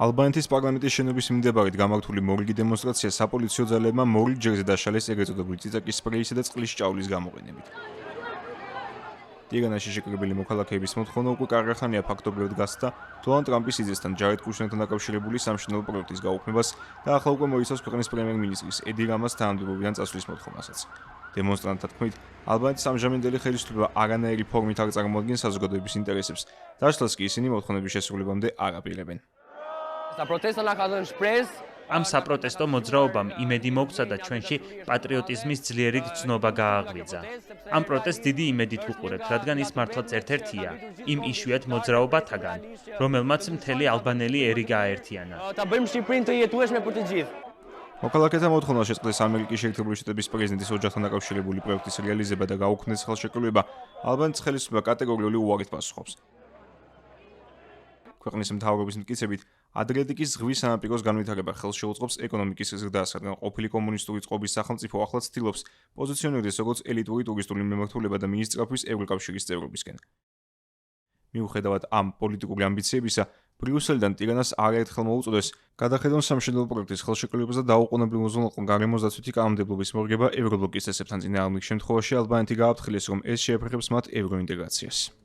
ალბანეთის პარლამენტის შენობის მიმდებარედ გამართული მორიგი დემონსტრაცია საპოლიციო ძალებმა მორიგ ჯერზე დაშალეს ეგრეთ წოდებული წიწაკის სპრეისა და წყლის ჭაულის გამოყენებით. ტირანაში შეკრებილი მოქალაქეების მოთხოვნა უკვე კარგახანია ფაქტობრივად გასცდა დონალდ ტრამპის სიზესთან ჯარედ კუშნერთან დაკავშირებული სამშენებლო პროექტის გაუქმებას და ახლა უკვე მოიცავს ქვეყნის პრემიერ-მინისტრის ედი რამას თანამდებობიდან წასვლის მოთხოვნასაც. დემონსტრანტთა თქმით, ალბანეთის ამჟამინდელი ხელისუფლება არანაირი ფორმით არ წარმოადგენს საზოგადოების ინტერესებს, დაშლას კი ისინი მოთხოვნების შესრულებამდე არ აპირებენ. ამ საპროტესტო მოძრაობამ იმედი მოგცა და ჩვენში პატრიოტიზმის ძლიერი გრძნობა გააღვიძა. ამ პროტესტს დიდი იმედით ვუყურებთ, რადგან ის მართლაც ერთ-ერთია იმ იშვიათ მოძრაობათაგან, რომელმაც მთელი ალბანელი ერი გააერთიანა. მოქალაქეთა მოთხოვნა შეწყდეს ამერიკის შეერთებული შტატების პრეზიდენტის ოჯახთან დაკავშირებული პროექტის რეალიზება და გაუქმდეს ხელშეკრულება, ალბანეთის ხელისუფლება კატეგორიული უარით პასუხობს. ქვეყნის მთავრობის მტკიცებით, ადრიატიკის ზღვის სანაპიროს განვითარება ხელს შეუწყობს ეკონომიკის ზრდას, რადგან ყოფილი კომუნისტური წყობის სახელმწიფო ახლაც ცდილობს პოზიციონირდეს როგორც ელიტური ტურისტული მიმართულება და მიისწრაფვის ევროკავშირის წევრობისკენ. მიუხედავად ამ პოლიტიკური ამბიციებისა, ბრიუსელიდან ტირანას არაერთხელ მოუწოდეს გადახედონ სამშენებლო პროექტის ხელშეკრულებას და დაუყოვნებლივ უზრუნველყო გარემოს დაცვითი კანონმდებლობის მორგება ევრობლოკის წესებთან წინააღმდეგ შემთხვევაში ალბანეთი გააფრთხილეს, რომ ეს შეეფერხებს მათ ევროინტეგრაციას.